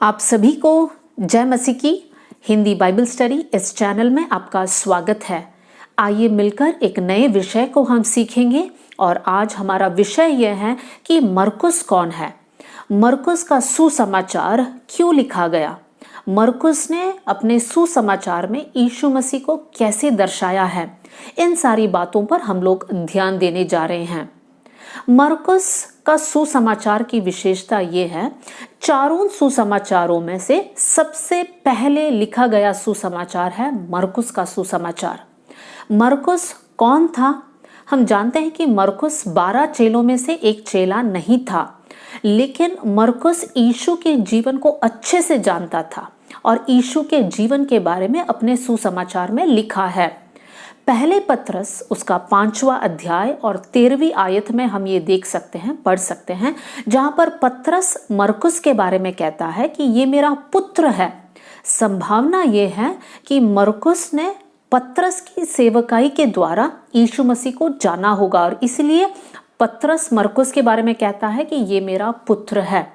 आप सभी को जय मसीह की हिंदी बाइबल स्टडी इस चैनल में आपका स्वागत है। आइए मिलकर एक नए विषय को हम सीखेंगे और आज हमारा विषय यह है कि मरकुस कौन है, मरकुस का सुसमाचार क्यों लिखा गया, मरकुस ने अपने सुसमाचार में यीशु मसीह को कैसे दर्शाया है। इन सारी बातों पर हम लोग ध्यान देने जा रहे हैं। मरकुस का सुसमाचार की विशेषता यह है, चारों सुसमाचारों में से सबसे पहले लिखा गया सुसमाचार है मरकुस का सुसमाचार। मरकुस कौन था? हम जानते हैं कि मरकुस 12 चेलों में से एक चेला नहीं था, लेकिन मरकुस यीशु के जीवन को अच्छे से जानता था और यीशु के जीवन के बारे में अपने सुसमाचार में लिखा है। पहले पत्रस उसका 5वां अध्याय और 13वीं आयत में हम ये देख सकते हैं, पढ़ सकते हैं, जहां पर पत्रस मरकुस के बारे में कहता है कि ये मेरा पुत्र है। संभावना ये है कि मरकुस ने पत्रस की सेवकाई के द्वारा यीशु मसीह को जाना होगा और इसलिए पत्रस मरकुस के बारे में कहता है कि ये मेरा पुत्र है।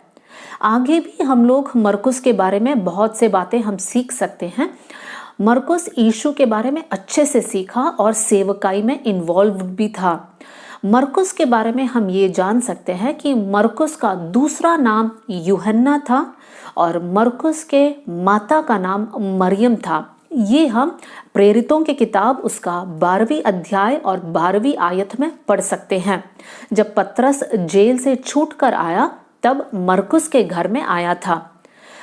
आगे भी हम लोग मरकुस के बारे में बहुत से बातें हम सीख सकते हैं। मरकुस यीशु के बारे में अच्छे से सीखा और सेवकाई में इन्वॉल्व भी था। मरकुस के बारे में हम ये जान सकते हैं कि मरकुस का दूसरा नाम यूहन्ना था और मरकुस के माता का नाम मरियम था। ये हम प्रेरितों की किताब उसका 12वीं अध्याय और 12वीं आयत में पढ़ सकते हैं। जब पतरस जेल से छूटकर आया तब मरकुस के घर में आया था।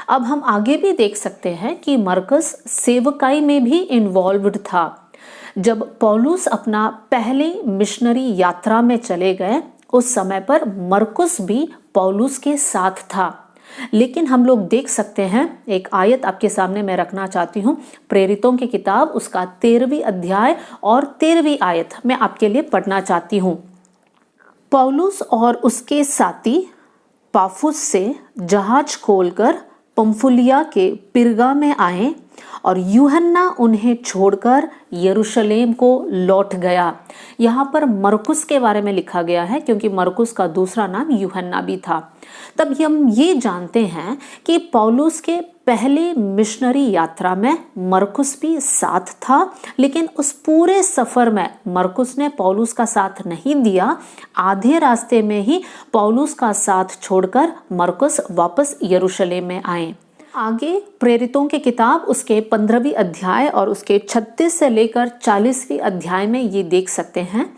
अब हम आगे भी देख सकते हैं कि मरकुस सेवकाई में भी इन्वॉल्व्ड था। जब पौलुस अपना पहली मिशनरी यात्रा में चले गए उस समय पर मरकुस भी पौलुस के साथ था। लेकिन हम लोग देख सकते हैं, एक आयत आपके सामने मैं रखना चाहती हूँ, प्रेरितों की किताब उसका 13वीं अध्याय और 13वीं आयत मैं आपके लिए पढ़ना चाहती हूँ। पौलुस और उसके साथी पाफुस से जहाज खोलकर पंफुलिया के पिरगा में आए और यूहन्ना उन्हें छोड़कर यरूशलेम को लौट गया। यहाँ पर मरकुस के बारे में लिखा गया है क्योंकि मरकुस का दूसरा नाम यूहन्ना भी था। तब हम ये जानते हैं कि पौलुस के पहले मिशनरी यात्रा में मरकुस भी साथ था, लेकिन उस पूरे सफर में मरकुस ने पौलुस का साथ नहीं दिया। आधे रास्ते में ही पौलुस का साथ छोड़कर मरकुस वापस यरूशलेम में आए। आगे प्रेरितों की किताब उसके 15वीं अध्याय और उसके 36 से लेकर 40वीं अध्याय में ये देख सकते हैं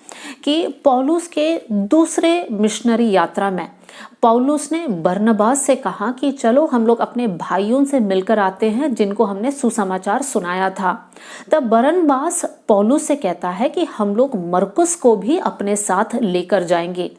कि पौलुस के दूसरे मिशनरी यात्रा में पौलुस ने बरनबास से कहा कि चलो हम लोग अपने भाइयों से मिलकर आते हैं जिनको हमने सुसमाचार सुनाया था। तब बरनबास पौलुस से कहता है कि हम लोग मरकुस को भी अपने साथ लेकर जाएंगे।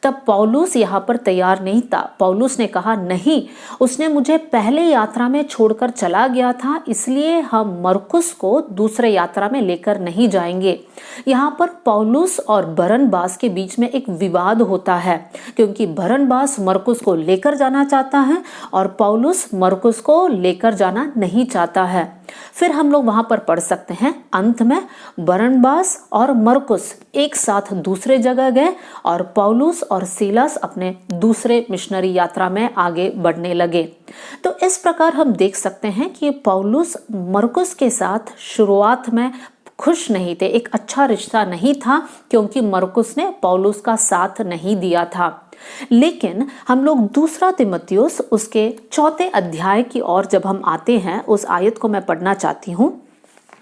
तब पौलुस यहाँ पर तैयार नहीं था। पौलुस ने कहा नहीं, उसने मुझे पहले यात्रा में छोड़कर चला गया था, इसलिए हम मरकुस को दूसरे यात्रा में लेकर नहीं जाएंगे। यहाँ पर पौलुस और बरनबास के बीच में एक विवाद होता है क्योंकि बरनबास मरकुस को लेकर जाना चाहता है और पौलुस मरकुस को लेकर जाना नहीं चाहता है। फिर हम लोग वहां पर पढ़ सकते हैं, अंत में बरनबास और मरकुस एक साथ दूसरे जगह गए और पौलुस और सीलास अपने दूसरे मिशनरी यात्रा में आगे बढ़ने लगे। तो इस प्रकार हम देख सकते हैं कि पौलुस मरकुस के साथ शुरुआत में खुश नहीं थे, एक अच्छा रिश्ता नहीं था क्योंकि मरकुस ने पौलुस का साथ नहीं दिया था। लेकिन हम लोग दूसरा तीमुथियुस उसके 4 अध्याय की ओर जब हम आते हैं, उस आयत को मैं पढ़ना चाहती हूँ।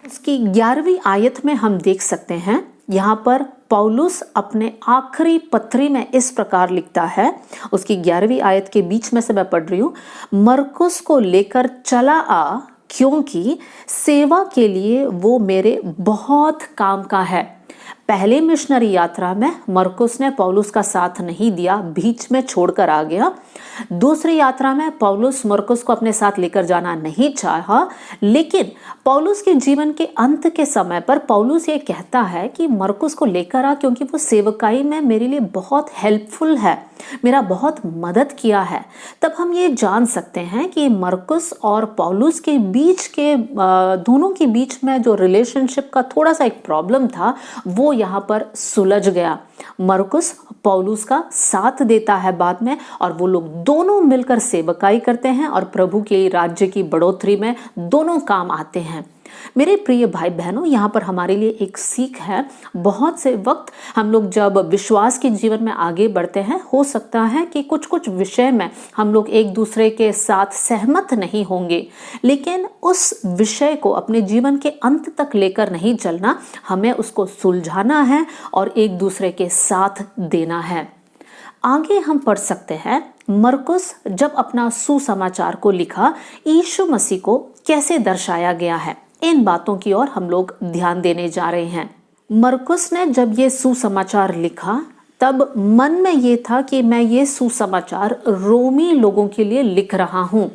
उसकी 11वीं आयत में हम देख सकते हैं, यहाँ पर पौलुस अपने आखिरी पत्री में इस प्रकार लिखता है। उसकी 11वीं आयत के बीच में से मैं पढ़ रही हूँ, मरकुस को लेकर चला आ क्योंकि सेवा के लिए वो मेरे बहुत काम का है। पहले मिशनरी यात्रा में मरकुस ने पौलुस का साथ नहीं दिया, बीच में छोड़कर आ गया। दूसरी यात्रा में पौलुस मरकुस को अपने साथ लेकर जाना नहीं चाहा, लेकिन पौलुस के जीवन के अंत के समय पर पौलुस ये कहता है कि मरकुस को लेकर आ क्योंकि वो सेवकाई में मेरे लिए बहुत हेल्पफुल है, मेरा बहुत मदद किया है। तब हम ये जान सकते हैं कि मरकुस और पौलुस के बीच के दोनों के बीच में जो रिलेशनशिप का थोड़ा सा एक प्रॉब्लम था, वो यहाँ पर सुलझ गया। मरकुस पौलुस का साथ देता है बाद में, और वो लोग दोनों मिलकर सेवकाई करते हैं और प्रभु के राज्य की बढ़ोतरी में दोनों काम आते हैं। मेरे प्रिय भाई बहनों, यहाँ पर हमारे लिए एक सीख है। बहुत से वक्त हम लोग जब विश्वास के जीवन में आगे बढ़ते हैं, हो सकता है कि कुछ कुछ विषय में हम लोग एक दूसरे के साथ सहमत नहीं होंगे, लेकिन उस विषय को अपने जीवन के अंत तक लेकर नहीं चलना, हमें उसको सुलझाना है और एक दूसरे के साथ देना है। आगे हम पढ़ सकते हैं, मरकुस जब अपना सुसमाचार को लिखा, यीशु मसीह को कैसे दर्शाया गया है, इन बातों की ओर हम लोग ध्यान देने जा रहे हैं। मरकुस ने जब ये सुसमाचार लिखा, तब मन में ये था कि मैं ये सुसमाचार रोमी लोगों के लिए लिख रहा हूँ।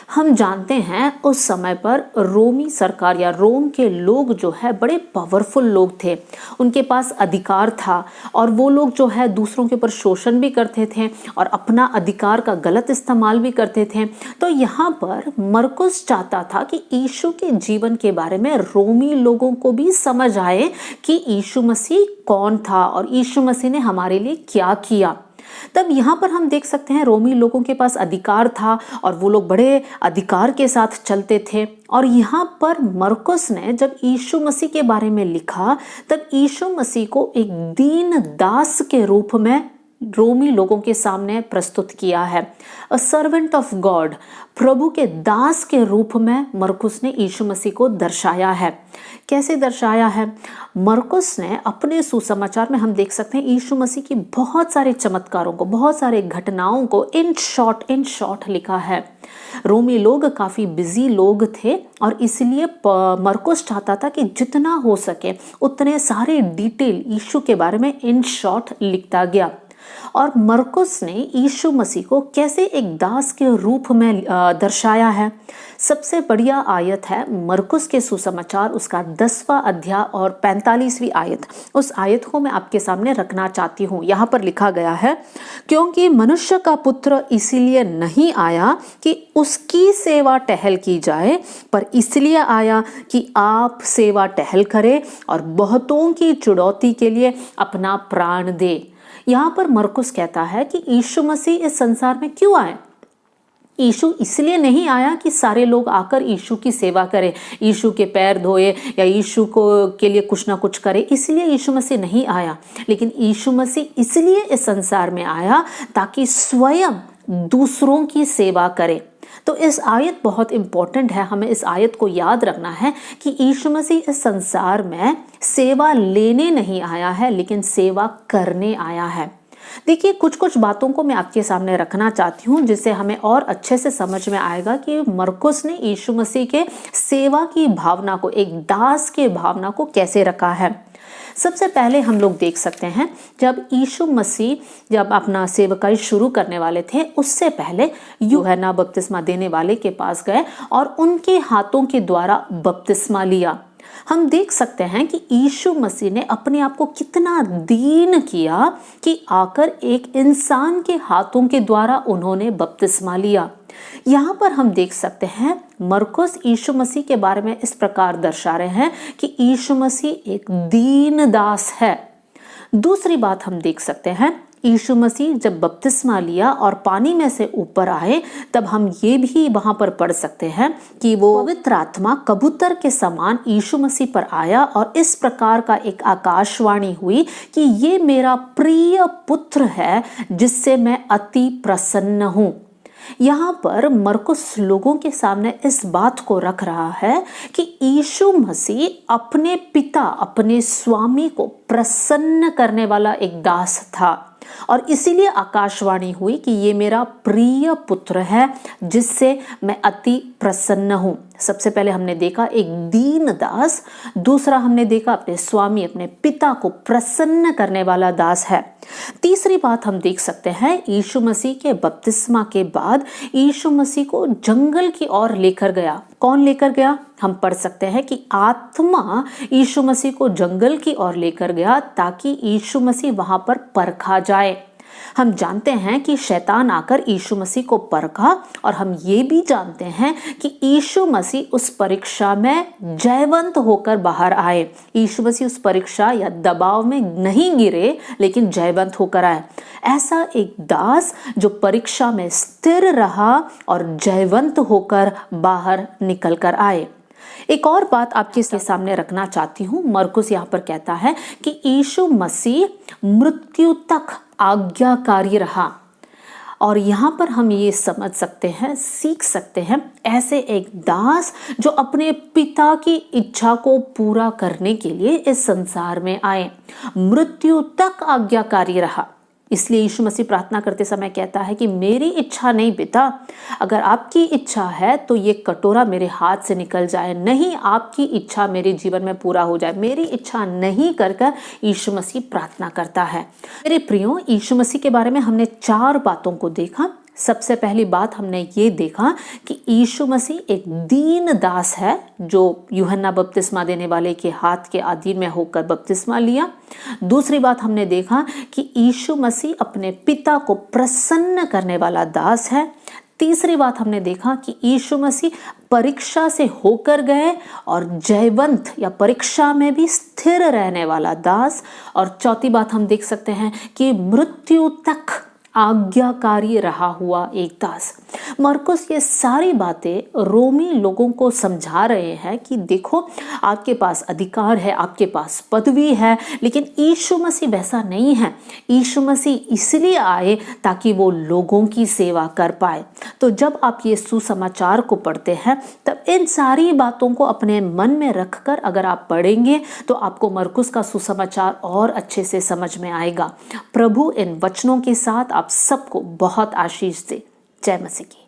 हम जानते हैं उस समय पर रोमी सरकार या रोम के लोग जो है बड़े पावरफुल लोग थे, उनके पास अधिकार था, और वो लोग जो है दूसरों के ऊपर शोषण भी करते थे और अपना अधिकार का गलत इस्तेमाल भी करते थे। तो यहाँ पर मरकुस चाहता था कि यीशु के जीवन के बारे में रोमी लोगों को भी समझ आए कि यीशु मसीह कौन था और यीशु मसीह ने हमारे लिए क्या किया। तब यहाँ पर हम देख सकते हैं रोमी लोगों के पास अधिकार था और वो लोग बड़े अधिकार के साथ चलते थे। और यहाँ पर मरकुस ने जब यीशु मसीह के बारे में लिखा, तब यीशु मसीह को एक दीन दास के रूप में रोमी लोगों के सामने प्रस्तुत किया है। अ सर्वेंट ऑफ गॉड, प्रभु के दास के रूप में मरकुस ने यीशु मसीह को दर्शाया है। कैसे दर्शाया है? मरकुस ने अपने सुसमाचार में हम देख सकते हैं यीशु मसीह की बहुत सारे चमत्कारों को, बहुत सारे घटनाओं को इन शॉर्ट लिखा है। रोमी लोग काफ़ी बिजी लोग थे और इसलिए मरकुस चाहता था कि जितना हो सके उतने सारे डिटेल यीशु के बारे में इन शॉर्ट लिखता गया। और मरकुस ने यीशु मसीह को कैसे एक दास के रूप में दर्शाया है। सबसे बढ़िया आयत है मरकुस के सुसमाचार, उसका 10वां अध्याय और 45वीं आयत। उस आयत को मैं आपके सामने रखना चाहती हूँ। यहाँ पर लिखा गया है, क्योंकि मनुष्य का पुत्र इसीलिए नहीं आया कि उसकी सेवा टहल की जाए, पर इसलिए आया कि आप सेवा टहल करें और बहुतों की चुड़ौती के लिए अपना प्राण दे। यहाँ पर मरकुस कहता है कि यीशु मसीह इस संसार में क्यों आए। यीशु इसलिए नहीं आया कि सारे लोग आकर यीशु की सेवा करें, यीशु के पैर धोए या यीशु को के लिए कुछ ना कुछ करे, इसलिए यीशु मसीह नहीं आया। लेकिन यीशु मसीह इसलिए इस संसार में आया ताकि स्वयं दूसरों की सेवा करे। तो इस आयत बहुत इंपॉर्टेंट है, हमें इस आयत को याद रखना है कि यीशु मसीह इस संसार में सेवा लेने नहीं आया है, लेकिन सेवा करने आया है। देखिए, कुछ कुछ बातों को मैं आपके सामने रखना चाहती हूँ जिससे हमें और अच्छे से समझ में आएगा कि मरकुस ने यीशु मसीह के सेवा की भावना को, एक दास के भावना को कैसे रखा है। सबसे पहले हम लोग देख सकते हैं जब यीशु मसीह जब अपना सेवकाई शुरू करने वाले थे, उससे पहले यूहन्ना बपतिस्मा देने वाले के पास गए और उनके हाथों के द्वारा बपतिस्मा लिया। हम देख सकते हैं कि यीशु मसीह ने अपने आप को कितना दीन किया कि आकर एक इंसान के हाथों के द्वारा उन्होंने बपतिस्मा लिया। यहाँ पर हम देख सकते हैं मरकुस यीशु मसीह के बारे में इस प्रकार दर्शा रहे हैं कि यीशु मसीह एक दीन दास है। दूसरी बात हम देख सकते हैं, यीशु मसीह जब बपतिस्मा लिया और पानी में से ऊपर आए, तब हम ये भी वहां पर पढ़ सकते हैं कि वो पवित्र आत्मा कबूतर के समान यीशु मसीह पर आया और इस प्रकार का एक आकाशवाणी हुई कि ये मेरा प्रिय पुत्र है जिससे मैं अति प्रसन्न हूँ। यहाँ पर मरकुस लोगों के सामने इस बात को रख रहा है कि यीशु मसीह अपने पिता, अपने स्वामी को प्रसन्न करने वाला एक दास था और इसीलिए आकाशवाणी हुई कि ये मेरा प्रिय पुत्र है जिससे मैं अति प्रसन्न हूँ। सबसे पहले हमने देखा एक दीन दास, दूसरा हमने देखा अपने स्वामी, अपने पिता को प्रसन्न करने वाला दास है। तीसरी बात हम देख सकते हैं, यीशु मसीह के बपतिस्मा के बाद यीशु मसीह को जंगल की ओर लेकर गया। कौन लेकर गया? हम पढ़ सकते हैं कि आत्मा यीशु मसीह को जंगल की ओर लेकर गया ताकि यीशु मसीह वहां पर परखा जाए। हम जानते हैं कि शैतान आकर यीशु मसीह को परखा और हम ये भी जानते हैं कि यीशु मसीह उस परीक्षा में जयवंत होकर बाहर आए। यीशु मसीह उस परीक्षा या दबाव में नहीं गिरे लेकिन जयवंत होकर आए। ऐसा एक दास जो परीक्षा में स्थिर रहा और जयवंत होकर बाहर निकल कर आए। एक और बात आपके सामने रखना चाहती हूँ। मरकुस यहाँ पर कहता है कि यीशु मसीह मृत्यु तक आज्ञाकारी रहा। और यहाँ पर हम ये समझ सकते हैं, सीख सकते हैं, ऐसे एक दास जो अपने पिता की इच्छा को पूरा करने के लिए इस संसार में आए, मृत्यु तक आज्ञाकारी रहा। इसलिए यीशु मसीह प्रार्थना करते समय कहता है कि मेरी इच्छा नहीं पिता, अगर आपकी इच्छा है तो ये कटोरा मेरे हाथ से निकल जाए, नहीं आपकी इच्छा मेरे जीवन में पूरा हो जाए। मेरी इच्छा नहीं कर कर यीशु मसीह प्रार्थना करता है। मेरे प्रियो, यीशु मसीह के बारे में हमने 4 बातों को देखा। सबसे पहली बात हमने ये देखा कि यीशु मसीह एक दीन दास है जो यूहन्ना बपतिस्मा देने वाले के हाथ के अधीन में होकर बपतिस्मा लिया। दूसरी बात हमने देखा कि यीशु मसीह अपने पिता को प्रसन्न करने वाला दास है। तीसरी बात हमने देखा कि यीशु मसीह परीक्षा से होकर गए और जयवंत या परीक्षा में भी स्थिर रहने वाला दास। और चौथी बात हम देख सकते हैं कि मृत्यु तक आज्ञाकारी रहा हुआ एक दास। मरकुस ये सारी बातें रोमी लोगों को समझा रहे हैं कि देखो, आपके पास अधिकार है, आपके पास पदवी है, लेकिन यीशु मसीह वैसा नहीं है। यीशु मसीह इसलिए आए ताकि वो लोगों की सेवा कर पाए। तो जब आप ये सुसमाचार को पढ़ते हैं तब इन सारी बातों को अपने मन में रखकर अगर आप पढ़ेंगे तो आपको मरकुस का सुसमाचार और अच्छे से समझ में आएगा। प्रभु इन वचनों के साथ आप सबको बहुत आशीष दे। जय मसीह की।